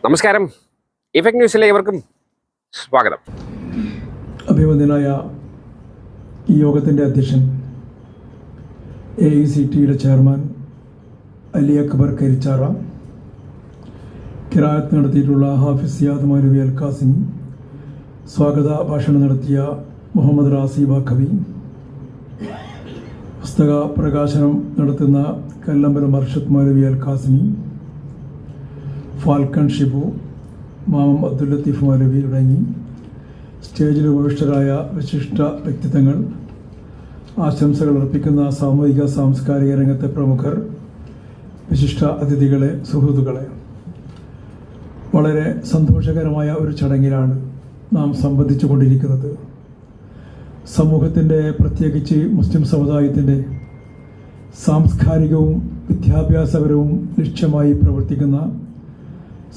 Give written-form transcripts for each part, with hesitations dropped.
നമസ്കാരം. ഇഫക്ട് ന്യൂസിലെ ഏവർക്കും സ്വാഗതം. അഭിമന്യനായ ഈ യോഗത്തിൻ്റെ അധ്യക്ഷൻ AICTയുടെ ചെയർമാൻ അലി അക്ബർ കരിച്ചാറ, ഖിറാഅത്ത് നടത്തിയിട്ടുള്ള ഹാഫിസ് സിയാദ് മൗലവി അൽ ഖാസിമി, സ്വാഗത ഭാഷണം നടത്തിയ മുഹമ്മദ് റാസി ബാഖവി, പുസ്തക പ്രകാശനം നടത്തുന്ന കല്ലമ്പലം അർഷദ് മൗലവി അൽ ഖാസിമി, ഫാൽക്കൺ ഷിബു, മാമം അബ്ദുൽ ലത്തീഫ് മൗലവി തുടങ്ങി സ്റ്റേജിൽ ഉപവിഷ്ടരായ വിശിഷ്ട വ്യക്തിത്വങ്ങൾ, ആശംസകൾ അർപ്പിക്കുന്ന സാമൂഹിക സാംസ്കാരിക രംഗത്തെ പ്രമുഖർ, വിശിഷ്ട അതിഥികളെ, സുഹൃത്തുക്കളെ, വളരെ സന്തോഷകരമായ ഒരു ചടങ്ങിലാണ് നാം സംബന്ധിച്ചു കൊണ്ടിരിക്കുന്നത്. സമൂഹത്തിൻ്റെ, പ്രത്യേകിച്ച് മുസ്ലിം സമുദായത്തിൻ്റെ സാംസ്കാരികവും വിദ്യാഭ്യാസപരവും ലക്ഷ്യമായി പ്രവർത്തിക്കുന്ന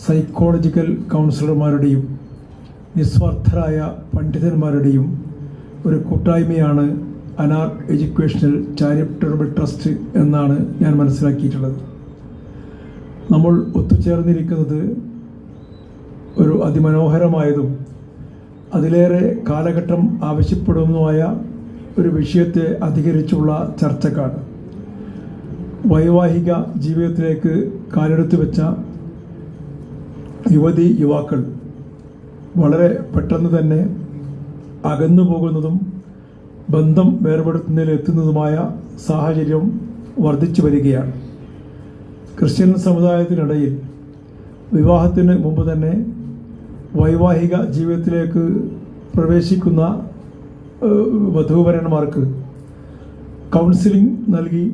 സൈക്കോളജിക്കൽ കൗൺസിലർമാരുടെയും നിസ്വാർത്ഥരായ പണ്ഡിതന്മാരുടെയും ഒരു കൂട്ടായ്മയാണ് അനാർ എഡ്യൂക്കേഷണൽ ചാരിറ്റബിൾ ട്രസ്റ്റ് എന്നാണ് ഞാൻ മനസ്സിലാക്കിയിട്ടുള്ളത്. നമ്മൾ ഒത്തുചേർന്നിരിക്കുന്നത് ഒരു അതിമനോഹരമായതും അതിലേറെ കാലഘട്ടം ആവശ്യപ്പെടുന്നതുമായ ഒരു വിഷയത്തെ അധികരിച്ചുള്ള ചർച്ചക്കാണ്. വൈവാഹിക ജീവിതത്തിലേക്ക് കാലെടുത്തു വെച്ച യുവാക്കൾ വളരെ പെട്ടെന്ന് തന്നെ അകന്നു പോകുന്നതും ബന്ധം വേർപെടുത്തുന്നതിൽ എത്തുന്നതുമായ സാഹചര്യം വർദ്ധിച്ചു വരികയാണ്. ക്രിസ്ത്യൻ സമുദായത്തിനിടയിൽ വിവാഹത്തിന് മുമ്പ് തന്നെ വൈവാഹിക ജീവിതത്തിലേക്ക് പ്രവേശിക്കുന്ന വധൂവരന്മാർക്ക് കൗൺസിലിംഗ് നൽകി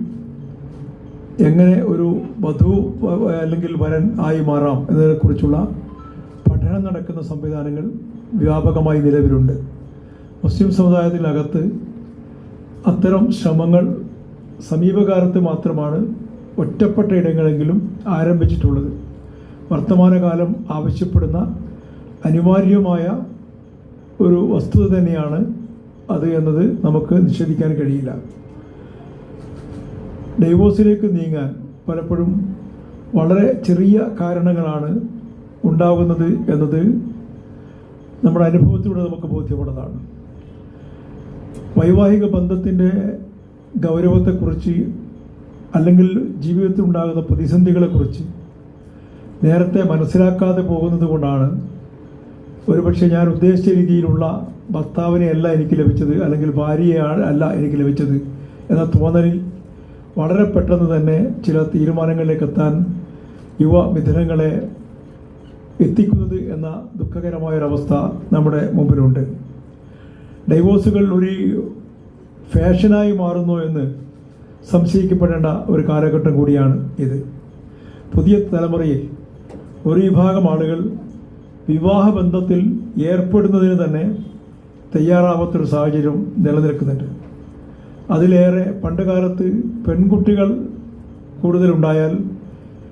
എങ്ങനെ ഒരു വധു അല്ലെങ്കിൽ വരൻ ആയി മാറാം എന്നതിനെക്കുറിച്ചുള്ള പഠനം നടക്കുന്ന സംവിധാനങ്ങൾ വ്യാപകമായി നിലവിലുണ്ട്. മുസ്ലിം സമുദായത്തിനകത്ത് അത്തരം ശ്രമങ്ങൾ സമീപകാലത്ത് മാത്രമാണ് ഒറ്റപ്പെട്ട ഇടങ്ങളെങ്കിലും ആരംഭിച്ചിട്ടുള്ളത്. വർത്തമാനകാലം ആവശ്യപ്പെടുന്ന അനിവാര്യമായ ഒരു വസ്തുത തന്നെയാണ് അത് എന്നത് നമുക്ക് നിഷേധിക്കാൻ കഴിയില്ല. ഡൈവോഴ്സിലേക്ക് നീങ്ങാൻ പലപ്പോഴും വളരെ ചെറിയ കാരണങ്ങളാണ് ഉണ്ടാകുന്നത് എന്നത് നമ്മുടെ അനുഭവത്തിലൂടെ നമുക്ക് ബോധ്യപ്പെടുന്നതാണ്. വൈവാഹിക ബന്ധത്തിൻ്റെ ഗൗരവത്തെക്കുറിച്ച് അല്ലെങ്കിൽ ജീവിതത്തിൽ ഉണ്ടാകുന്ന പ്രതിസന്ധികളെക്കുറിച്ച് നേരത്തെ മനസ്സിലാക്കാതെ പോകുന്നത് കൊണ്ടാണ് ഒരുപക്ഷെ ഞാൻ ഉദ്ദേശിച്ച രീതിയിലുള്ള ഭർത്താവിനെ അല്ല എനിക്ക് ലഭിച്ചത്, അല്ലെങ്കിൽ ഭാര്യയെ അല്ല എനിക്ക് ലഭിച്ചത് എന്ന തോന്നലിൽ വളരെ പെട്ടെന്ന് തന്നെ ചില തീരുമാനങ്ങളിലേക്ക് എത്താൻ യുവമിഥുനങ്ങളെ എത്തിക്കുന്നത് എന്ന ദുഃഖകരമായൊരവസ്ഥ നമ്മുടെ മുമ്പിലുണ്ട്. ഡൈവോഴ്സുകൾ ഒരു ഫാഷനായി മാറുന്നു എന്ന് സംശയിക്കപ്പെടേണ്ട ഒരു കാലഘട്ടം കൂടിയാണ് ഇത്. പുതിയ തലമുറയിൽ ഒരു വിഭാഗം ആളുകൾ വിവാഹബന്ധത്തിൽ ഏർപ്പെടുന്നതിന് തന്നെ തയ്യാറാവാത്തൊരു സാഹചര്യം നിലനിൽക്കുന്നുണ്ട്. അതിലേറെ പണ്ട് കാലത്ത് പെൺകുട്ടികൾ കൂടുതലുണ്ടായാൽ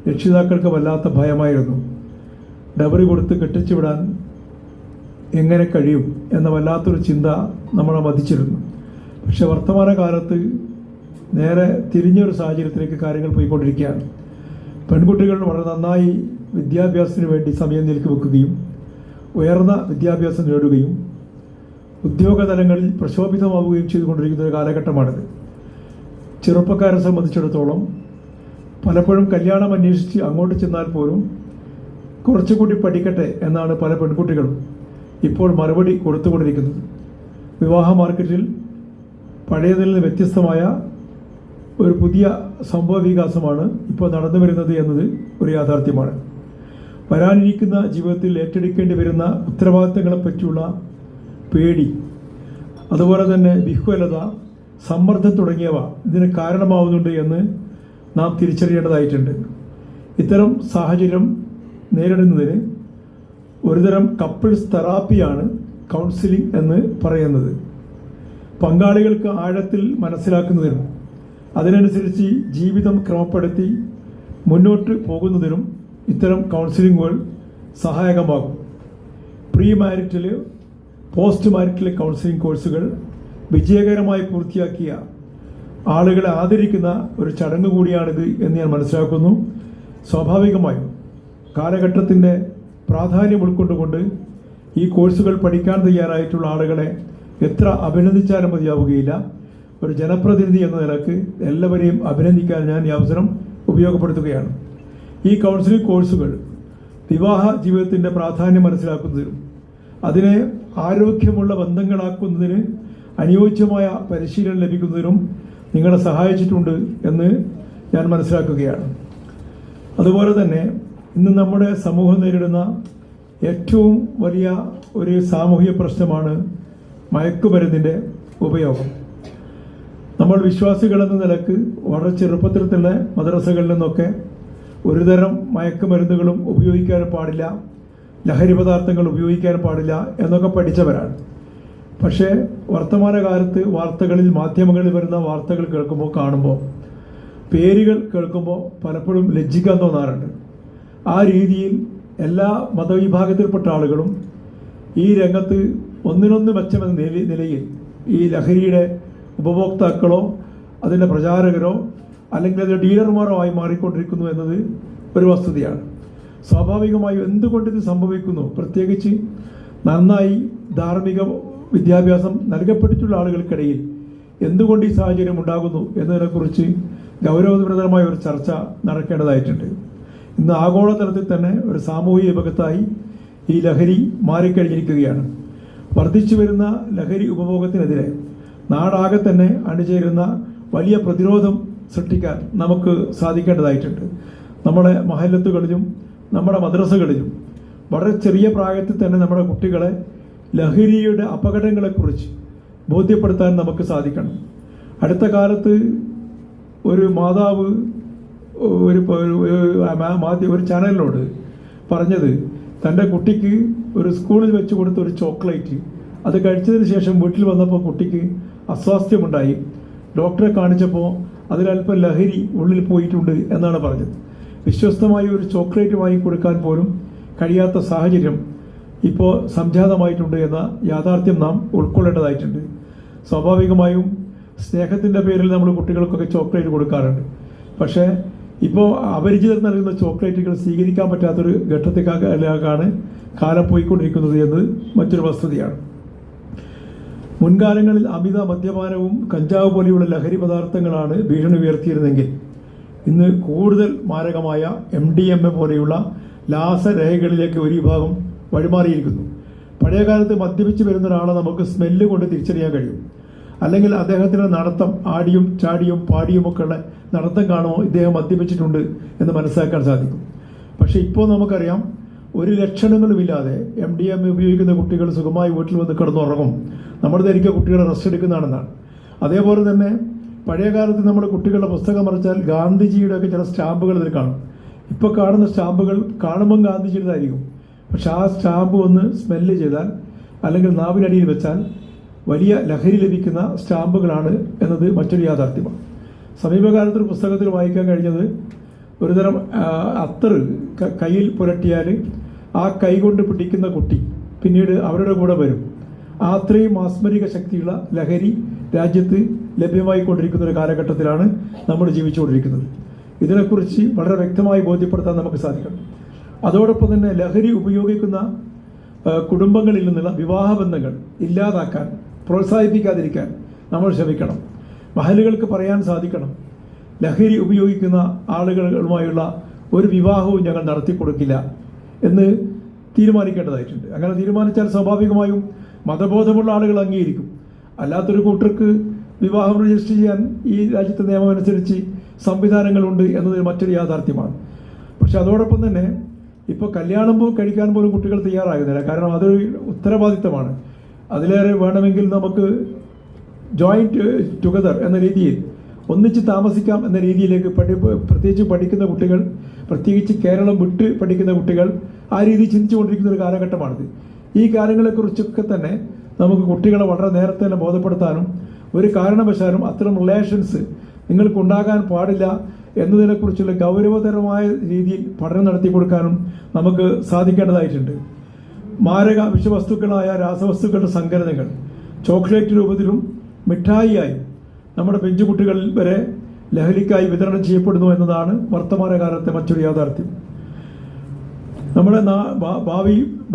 രക്ഷിതാക്കൾക്ക് വല്ലാത്ത ഭയമായിരുന്നു. ഡബറി കൊടുത്ത് കെട്ടിച്ചു വിടാൻ എങ്ങനെ കഴിയും എന്ന വല്ലാത്തൊരു ചിന്ത നമ്മളെ മതിച്ചിരുന്നു. പക്ഷെ വർത്തമാനകാലത്ത് നേരെ തിരിഞ്ഞൊരു സാഹചര്യത്തിലേക്ക് കാര്യങ്ങൾ പോയിക്കൊണ്ടിരിക്കുകയാണ്. പെൺകുട്ടികൾ വളരെ നന്നായി വിദ്യാഭ്യാസത്തിന് വേണ്ടി സമയം നീക്കി വെക്കുകയും ഉയർന്ന വിദ്യാഭ്യാസം നേടുകയും ഉദ്യോഗതലങ്ങളിൽ പ്രശോഭിതമാവുകയും ചെയ്തുകൊണ്ടിരിക്കുന്ന ഒരു കാലഘട്ടമാണിത്. ചെറുപ്പക്കാരെ സംബന്ധിച്ചിടത്തോളം പലപ്പോഴും കല്യാണം അന്വേഷിച്ച് അങ്ങോട്ട് ചെന്നാൽ പോലും കുറച്ചുകൂടി പഠിക്കട്ടെ എന്നാണ് പല പെൺകുട്ടികളും ഇപ്പോൾ മറുപടി കൊടുത്തുകൊണ്ടിരിക്കുന്നത്. വിവാഹ മാർക്കറ്റിൽ പഴയതിൽ നിന്ന് വ്യത്യസ്തമായ ഒരു പുതിയ സംഭവ വികാസമാണ് ഇപ്പോൾ നടന്നു വരുന്നത് എന്നത് ഒരു യാഥാർത്ഥ്യമാണ്. വരാനിരിക്കുന്ന ജീവിതത്തിൽ ഏറ്റെടുക്കേണ്ടി വരുന്ന ഉത്തരവാദിത്തങ്ങളെ പറ്റിയുള്ള പേടി, അതുപോലെ തന്നെ വിഹ്വലത, സമ്മർദ്ദം തുടങ്ങിയവ ഇതിന് കാരണമാവുന്നുണ്ട് എന്ന് നാം തിരിച്ചറിയേണ്ടതായിട്ടുണ്ട്. ഇത്തരം സാഹചര്യം നേരിടുന്നതിന് ഒരുതരം കപ്പിൾസ് തെറാപ്പിയാണ് കൗൺസിലിംഗ് എന്ന് പറയുന്നത്. പങ്കാളികൾക്ക് ആഴത്തിൽ മനസ്സിലാക്കുന്നതിനും അതിനനുസരിച്ച് ജീവിതം ക്രമപ്പെടുത്തി മുന്നോട്ട് പോകുന്നതിനും ഇത്തരം കൗൺസിലിങ്ങുകൾ സഹായകമാകും. Pre marital, post marital counselling കോഴ്സുകൾ വിജയകരമായി പൂർത്തിയാക്കിയ ആളുകളെ ആദരിക്കുന്ന ഒരു ചടങ്ങ് കൂടിയാണിത് എന്ന് ഞാൻ മനസ്സിലാക്കുന്നു. സ്വാഭാവികമായും കാലഘട്ടത്തിൻ്റെ പ്രാധാന്യം ഉൾക്കൊണ്ടുകൊണ്ട് ഈ കോഴ്സുകൾ പഠിക്കാൻ തയ്യാറായിട്ടുള്ള ആളുകളെ എത്ര അഭിനന്ദിച്ചാലും മതിയാവുകയില്ല. ഒരു ജനപ്രതിനിധി എന്ന നിലക്ക് എല്ലാവരെയും അഭിനന്ദിക്കാൻ ഞാൻ ഈ അവസരം ഉപയോഗപ്പെടുത്തുകയാണ്. ഈ കൗൺസിലിംഗ് കോഴ്സുകൾ വിവാഹ ജീവിതത്തിൻ്റെ പ്രാധാന്യം മനസ്സിലാക്കുന്നതിനും അതിനെ ആരോഗ്യമുള്ള ബന്ധങ്ങളാക്കുന്നതിന് അനുയോജ്യമായ പരിശീലനം ലഭിക്കുന്നതിനും നിങ്ങളെ സഹായിച്ചിട്ടുണ്ട് എന്ന് ഞാൻ മനസ്സിലാക്കുകയാണ്. അതുപോലെ തന്നെ ഇന്ന് നമ്മുടെ സമൂഹം നേരിടുന്ന ഏറ്റവും വലിയ ഒരു സാമൂഹിക പ്രശ്നമാണ് മയക്കുമരുന്നിൻ്റെ ഉപയോഗം. നമ്മൾ വിശ്വാസികളെന്ന നിലക്ക് വളരെ ചെറുപ്പത്തിൽ തന്നെ മദ്രസകളിൽ നിന്നൊക്കെ ഒരുതരം മയക്കുമരുന്നുകളും ഉപയോഗിക്കാൻ പാടില്ല, ലഹരി പദാർത്ഥങ്ങൾ ഉപയോഗിക്കാൻ പാടില്ല എന്നൊക്കെ പഠിച്ചവരാണ്. പക്ഷേ വർത്തമാനകാലത്ത് വാർത്തകളിൽ മാധ്യമങ്ങളിൽ വരുന്ന വാർത്തകൾ കേൾക്കുമ്പോൾ കാണുമ്പോൾ പേരുകൾ കേൾക്കുമ്പോൾ പലപ്പോഴും ലജ്ജിക്കാൻ തോന്നാറുണ്ട്. ആ രീതിയിൽ എല്ലാ മതവിഭാഗത്തിൽപ്പെട്ട ആളുകളും ഈ രംഗത്ത് ഒന്നിനൊന്ന് മെച്ചമെന്ന നിലയിൽ ഈ ലഹരിയുടെ ഉപഭോക്താക്കളോ അതിൻ്റെ പ്രചാരകരോ അല്ലെങ്കിൽ അതിൻ്റെ ഡീലർമാരോ ആയി മാറിക്കൊണ്ടിരിക്കുന്നു എന്നത് ഒരു വസ്തുതയാണ്. സ്വാഭാവികമായും എന്തുകൊണ്ട് ഇത് സംഭവിക്കുന്നു, പ്രത്യേകിച്ച് നന്നായി ധാർമ്മിക വിദ്യാഭ്യാസം നൽകപ്പെട്ടിട്ടുള്ള ആളുകൾക്കിടയിൽ എന്തുകൊണ്ട് ഈ സാഹചര്യം ഉണ്ടാകുന്നു എന്നതിനെക്കുറിച്ച് ഗൗരവതരമായ ഒരു ചർച്ച നടക്കേണ്ടതായിട്ടുണ്ട്. ഇന്ന് ആഗോളതലത്തിൽ തന്നെ ഒരു സാമൂഹിക വിപത്തായി ഈ ലഹരി മാറിക്കഴിഞ്ഞിരിക്കുകയാണ്. വർദ്ധിച്ചു വരുന്ന ലഹരി ഉപഭോഗത്തിനെതിരെ നാടാകെ തന്നെ അണിചേരുന്ന വലിയ പ്രതിരോധം സൃഷ്ടിക്കാൻ നമുക്ക് സാധിക്കേണ്ടതായിട്ടുണ്ട്. നമ്മുടെ മഹല്ലത്തുകളിലും നമ്മുടെ മദ്രസകളിലും വളരെ ചെറിയ പ്രായത്തിൽ തന്നെ നമ്മുടെ കുട്ടികളെ ലഹരിയുടെ അപകടങ്ങളെക്കുറിച്ച് ബോധ്യപ്പെടുത്താൻ നമുക്ക് സാധിക്കണം. അടുത്ത കാലത്ത് ഒരു മാതാവ് ഒരു ചാനലിനോട് പറഞ്ഞത് തൻ്റെ കുട്ടിക്ക് ഒരു സ്കൂളിൽ വെച്ച് കൊടുത്ത ഒരു ചോക്ലേറ്റ് അത് കഴിച്ചതിന് ശേഷം വീട്ടിൽ വന്നപ്പോൾ കുട്ടിക്ക് അസ്വാസ്ഥ്യമുണ്ടായി. ഡോക്ടറെ കാണിച്ചപ്പോൾ അതിലല്പം ലഹരി ഉള്ളിൽ പോയിട്ടുണ്ട് എന്നാണ് പറഞ്ഞത്. വിശ്വസ്തമായി ഒരു ചോക്ലേറ്റ് വാങ്ങി കൊടുക്കാൻ പോലും കഴിയാത്ത സാഹചര്യം ഇപ്പോൾ സംജാതമായിട്ടുണ്ട് എന്ന യാഥാർത്ഥ്യം നാം ഉൾക്കൊള്ളേണ്ടതായിട്ടുണ്ട്. സ്വാഭാവികമായും സ്നേഹത്തിൻ്റെ പേരിൽ നമ്മൾ കുട്ടികൾക്കൊക്കെ ചോക്ലേറ്റ് കൊടുക്കാറുണ്ട്. പക്ഷേ ഇപ്പോൾ അപരിചിതർ നൽകുന്ന ചോക്ലേറ്റുകൾ സ്വീകരിക്കാൻ പറ്റാത്തൊരു ഘട്ടത്തിലേക്കാണ് കാലം പോയിക്കൊണ്ടിരിക്കുന്നത് എന്ന് മറ്റൊരു വസ്തുതയാണ്. മുൻകാലങ്ങളിൽ അമിത മദ്യപാനവും കഞ്ചാവ് പോലെയുള്ള ലഹരി പദാർത്ഥങ്ങളാണ് ഭീഷണി ഉയർത്തിയിരുന്നെങ്കിൽ ഇന്ന് കൂടുതൽ മാരകമായ MDMA പോലെയുള്ള രാസരേഖകളിലേക്ക് ഒരു വിഭാഗം വഴിമാറിയിരിക്കുന്നു. പഴയകാലത്ത് മദ്യപിച്ച് വരുന്ന ഒരാളെ നമുക്ക് സ്മെല്ല് കൊണ്ട് തിരിച്ചറിയാൻ കഴിയും. അല്ലെങ്കിൽ അദ്ദേഹത്തിൻ്റെ നടത്തം ആടിയും ചാടിയും പാടിയും ഒക്കെയുള്ള നടത്തം കാണുമ്പോൾ ഇദ്ദേഹം മദ്യപിച്ചിട്ടുണ്ട് എന്ന് മനസ്സിലാക്കാൻ സാധിക്കും. പക്ഷേ ഇപ്പോൾ നമുക്കറിയാം ഒരു ലക്ഷണങ്ങളുമില്ലാതെ MDMA ഉപയോഗിക്കുന്ന കുട്ടികൾ സുഖമായി വീട്ടിൽ വന്ന് കിടന്നുറങ്ങും. നമ്മൾ ധരിക്കുക കുട്ടികളെ റെസ്റ്റ് എടുക്കുന്നതാണെന്നാണ്. അതേപോലെ തന്നെ പഴയകാലത്ത് നമ്മുടെ കുട്ടികളുടെ പുസ്തകം മറിച്ചാൽ ഗാന്ധിജിയുടെ ഒക്കെ ചില സ്റ്റാമ്പുകൾ ഇതിൽ കാണും. ഇപ്പോൾ കാണുന്ന സ്റ്റാമ്പുകൾ കാണുമ്പം ഗാന്ധിജിയുടേതായിരിക്കും. പക്ഷെ ആ സ്റ്റാമ്പ് ഒന്ന് സ്മെല്ല് ചെയ്താൽ അല്ലെങ്കിൽ നാവിനടിയിൽ വെച്ചാൽ വലിയ ലഹരി ലഭിക്കുന്ന സ്റ്റാമ്പുകളാണ് എന്നത് മറ്റൊരു യാഥാർത്ഥ്യമാണ്. സമീപകാലത്തൊരു പുസ്തകത്തിൽ വായിക്കാൻ കഴിഞ്ഞത് ഒരുതരം അത്തറ് കയ്യിൽ പുരട്ടിയാൽ ആ കൈ കൊണ്ട് പിടിക്കുന്ന കുട്ടി പിന്നീട് അവരുടെ കൂടെ വരും. അത്രയും മാസ്മരിക ശക്തിയുള്ള ലഹരി രാജ്യത്ത് ലഭ്യമായിക്കൊണ്ടിരിക്കുന്ന ഒരു കാലഘട്ടത്തിലാണ് നമ്മൾ ജീവിച്ചുകൊണ്ടിരിക്കുന്നത്. ഇതിനെക്കുറിച്ച് വളരെ വ്യക്തമായി ബോധ്യപ്പെടുത്താൻ നമുക്ക് സാധിക്കണം. അതോടൊപ്പം തന്നെ ലഹരി ഉപയോഗിക്കുന്ന കുടുംബങ്ങളിൽ നിന്നുള്ള വിവാഹബന്ധങ്ങൾ ഇല്ലാതാക്കാൻ പ്രോത്സാഹിപ്പിക്കാതിരിക്കാൻ നമ്മൾ ശ്രമിക്കണം. മഹലുകൾക്ക് പറയാൻ സാധിക്കണം, ലഹരി ഉപയോഗിക്കുന്ന ആളുകളുമായുള്ള ഒരു വിവാഹവും ഞങ്ങൾ നടത്തിക്കൊടുക്കില്ല എന്ന് തീരുമാനിക്കേണ്ടതായിട്ടുണ്ട്. അങ്ങനെ തീരുമാനിച്ചാൽ സ്വാഭാവികമായും മതബോധമുള്ള ആളുകൾ അംഗീകരിക്കും. അല്ലാത്തൊരു കൂട്ടർക്ക് വിവാഹം രജിസ്റ്റർ ചെയ്യാൻ ഈ രാജ്യത്തെ നിയമം അനുസരിച്ച് സംവിധാനങ്ങളുണ്ട് എന്നത് മറ്റൊരു യാഥാർത്ഥ്യമാണ്. പക്ഷെ അതോടൊപ്പം തന്നെ ഇപ്പോൾ കല്യാണം കഴിക്കാൻ പോലും കുട്ടികൾ തയ്യാറാകുന്നില്ല. കാരണം അതൊരു ഉത്തരവാദിത്തമാണ്. അതിലേറെ വേണമെങ്കിൽ നമുക്ക് ജോയിൻറ്റ് ടുഗദർ എന്ന രീതിയിൽ ഒന്നിച്ച് താമസിക്കാം എന്ന രീതിയിലേക്ക് പ്രത്യേകിച്ച് പഠിക്കുന്ന കുട്ടികൾ, പ്രത്യേകിച്ച് കേരളം വിട്ട് പഠിക്കുന്ന കുട്ടികൾ ആ രീതിയിൽ ചിന്തിച്ചുകൊണ്ടിരിക്കുന്ന ഒരു കാലഘട്ടമാണിത്. ഈ കാര്യങ്ങളെക്കുറിച്ചൊക്കെ തന്നെ നമുക്ക് കുട്ടികളെ വളരെ നേരത്തെ തന്നെ ബോധപ്പെടുത്താനും ഒരു കാരണവശാലും അത്തരം റിലേഷൻസ് നിങ്ങൾക്കുണ്ടാകാൻ പാടില്ല എന്നതിനെക്കുറിച്ചുള്ള ഗൗരവതരമായ രീതിയിൽ പഠനം നടത്തി കൊടുക്കാനും നമുക്ക് സാധിക്കേണ്ടതായിട്ടുണ്ട്. മാരക വിഷവസ്തുക്കളായ രാസവസ്തുക്കളുടെ സങ്കലനങ്ങൾ ചോക്ലേറ്റ് രൂപത്തിലും മിഠായിയായി നമ്മുടെ പെഞ്ചുകുട്ടികളിൽ വരെ ലഹരിക്കായി വിതരണം ചെയ്യപ്പെടുന്നു എന്നതാണ് വർത്തമാനകാലത്തെ മറ്റൊരു യാഥാർത്ഥ്യം. നമ്മുടെ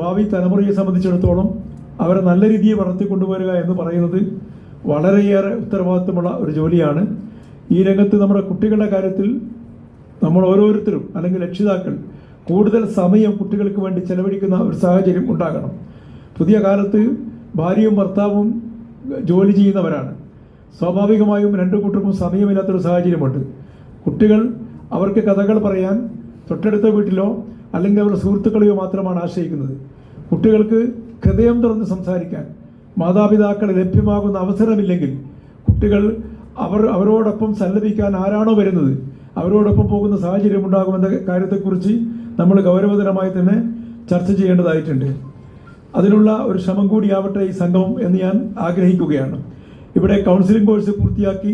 ഭാവി തലമുറയെ സംബന്ധിച്ചിടത്തോളം അവരെ നല്ല രീതിയിൽ വളർത്തിക്കൊണ്ടുവരിക എന്ന് പറയുന്നത് വളരെയേറെ ഉത്തരവാദിത്തമുള്ള ഒരു ജോലിയാണ്. ഈ രംഗത്ത് നമ്മുടെ കുട്ടികളുടെ കാര്യത്തിൽ നമ്മൾ ഓരോരുത്തരും അല്ലെങ്കിൽ രക്ഷിതാക്കൾ കൂടുതൽ സമയം കുട്ടികൾക്ക് വേണ്ടി ചെലവഴിക്കുന്ന ഒരു സാഹചര്യം ഉണ്ടാകണം. പുതിയ കാലത്ത് ഭാര്യയും ഭർത്താവും ജോലി ചെയ്യുന്നവരാണ്. സ്വാഭാവികമായും രണ്ടു കൂട്ടർക്കും സമയമില്ലാത്തൊരു സാഹചര്യമുണ്ട്. കുട്ടികൾ അവർക്ക് കഥകൾ പറയാൻ തൊട്ടടുത്ത വീട്ടിലോ അല്ലെങ്കിൽ അവരുടെ സുഹൃത്തുക്കളെയോ മാത്രമാണ് ആശ്രയിക്കുന്നത്. കുട്ടികൾക്ക് ഹൃദയം തുറന്ന് സംസാരിക്കാൻ മാതാപിതാക്കളെ ലഭ്യമാകുന്ന അവസരമില്ലെങ്കിൽ കുട്ടികൾ അവരോടൊപ്പം സല്ലപിക്കാൻ ആരാണോ വരുന്നത് അവരോടൊപ്പം പോകുന്ന സാഹചര്യം ഉണ്ടാകുമെന്ന കാര്യത്തെക്കുറിച്ച് നമ്മൾ ഗൗരവതരമായി തന്നെ ചർച്ച ചെയ്യേണ്ടതായിട്ടുണ്ട്. അതിനുള്ള ഒരു ശ്രമം കൂടിയാവട്ടെ ഈ സംഗമം എന്ന് ഞാൻ ആഗ്രഹിക്കുകയാണ്. ഇവിടെ കൗൺസിലിംഗ് കോഴ്സ് പൂർത്തിയാക്കി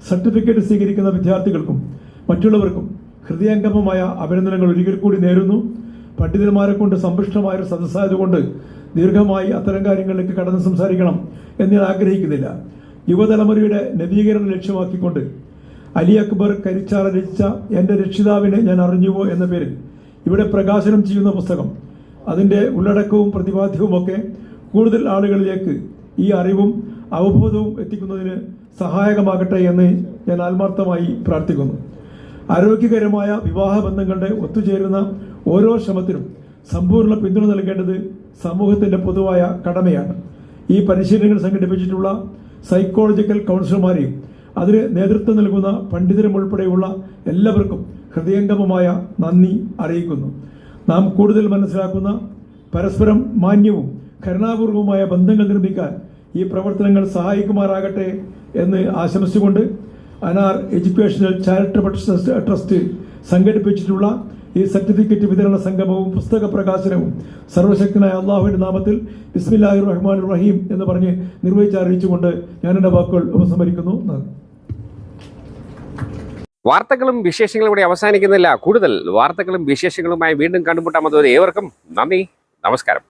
സർട്ടിഫിക്കറ്റ് സ്വീകരിക്കുന്ന വിദ്യാർത്ഥികൾക്കും മറ്റുള്ളവർക്കും ഹൃദയംഗമമായ അഭിനന്ദനങ്ങൾ ഒരിക്കൽ കൂടി നേരുന്നു. പണ്ഡിതന്മാരെ കൊണ്ട് സമ്പുഷ്ടമായൊരു സദസ്സായതുകൊണ്ട് ദീർഘമായി അത്തരം കാര്യങ്ങളിലേക്ക് കടന്ന് സംസാരിക്കണം എന്ന് ഞാൻ ആഗ്രഹിക്കുന്നില്ല. യുവതലമുറയുടെ നവീകരണം ലക്ഷ്യമാക്കിക്കൊണ്ട് അലി അക്ബർ കരിച്ചാറ രചിച്ച എൻ്റെ രക്ഷിതാവിനെ ഞാൻ അറിഞ്ഞുവോ എന്ന പേരിൽ ഇവിടെ പ്രകാശനം ചെയ്യുന്ന പുസ്തകം, അതിൻ്റെ ഉള്ളടക്കവും പ്രതിപാദ്യവുമൊക്കെ കൂടുതൽ ആളുകളിലേക്ക് ഈ അറിവും അവബോധവും എത്തിക്കുന്നതിന് സഹായകമാകട്ടെ എന്ന് ഞാൻ ആത്മാർത്ഥമായി പ്രാർത്ഥിക്കുന്നു. ആരോഗ്യകരമായ വിവാഹ ബന്ധങ്ങളുടെ ഒത്തുചേരുന്ന ഓരോ ശ്രമത്തിനും സമ്പൂർണ്ണ പിന്തുണ നൽകേണ്ടത് സമൂഹത്തിൻ്റെ പൊതുവായ കടമയാണ്. ഈ പരിശീലനങ്ങൾ സംഘടിപ്പിച്ചിട്ടുള്ള സൈക്കോളജിക്കൽ കൗൺസിലർമാരെയും അതിന് നേതൃത്വം നൽകുന്ന പണ്ഡിതരും ഉൾപ്പെടെയുള്ള എല്ലാവർക്കും ഹൃദയംഗമമായ നന്ദി അറിയിക്കുന്നു. നാം കൂടുതൽ മനസ്സിലാക്കുന്ന പരസ്പരം മാന്യവും കരുണാപൂർവമായ ബന്ധങ്ങൾ നിർമ്മിക്കാൻ ഈ പ്രവർത്തനങ്ങൾ സഹായിക്കുമാറാകട്ടെ എന്ന് ആശംസിച്ചുകൊണ്ട് അനാർ എഡ്യൂക്കേഷണൽ ചാരിറ്റബിൾ ട്രസ്റ്റ് സംഘടിപ്പിച്ചിട്ടുള്ള ഈ സർട്ടിഫിക്കറ്റ് വിതരണ സംഗമവും പുസ്തക പ്രകാശനവും സർവശക്തനായ അള്ളാഹുവിന്റെ നാമത്തിൽ ബിസ്മില്ലാഹിർ റഹ്മാനിർ റഹീം എന്ന് പറഞ്ഞ് നിർവഹിച്ചറിയിച്ചുകൊണ്ട് ഞാൻ എൻ്റെ വാക്കുകൾ ഉപസംഹരിക്കുന്നു. വാർത്തകളും വിശേഷങ്ങളും ഇവിടെ അവസാനിക്കുന്നില്ല. കൂടുതൽ വാർത്തകളും വിശേഷങ്ങളുമായി വീണ്ടും കണ്ടുമുട്ടാം. അതുവരെ ഏവർക്കും നന്ദി, നമസ്കാരം.